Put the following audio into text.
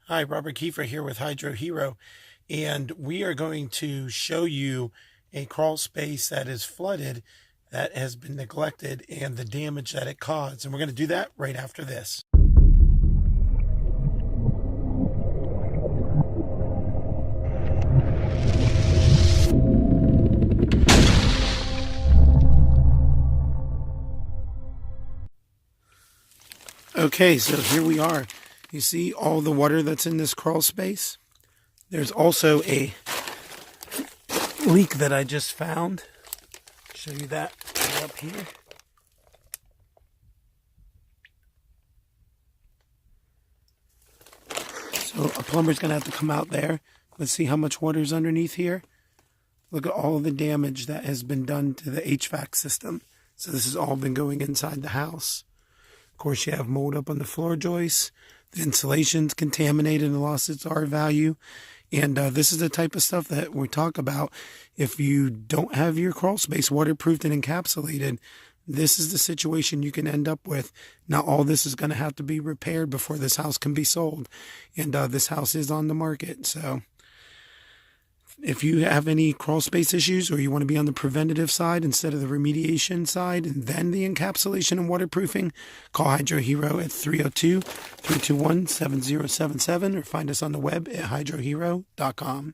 Hi, Robert Kiefer here with HydroHero, and we are going to show you a crawl space that is flooded, that has been neglected, and the damage that it caused. And we're going to do that right after this. Okay, so here we are. You see all the water that's in this crawl space? There's also a leak that I just found. I'll show you that right up here. So a plumber's going to have to come out there. Let's see how much water is underneath here. Look at all the damage that has been done to the HVAC system. So this has all been going inside the house. Of course, you have mold up on the floor joists. The insulation's contaminated and lost its R value. And this is the type of stuff that we talk about. If you don't have your crawl space waterproofed and encapsulated, this is the situation you can end up with. Now, all this is going to have to be repaired before this house can be sold. And this house is on the market. So if you have any crawl space issues, or you want to be on the preventative side instead of the remediation side, and then the encapsulation and waterproofing, call HydroHero at 302-321-7077 or find us on the web at hydrohero.com.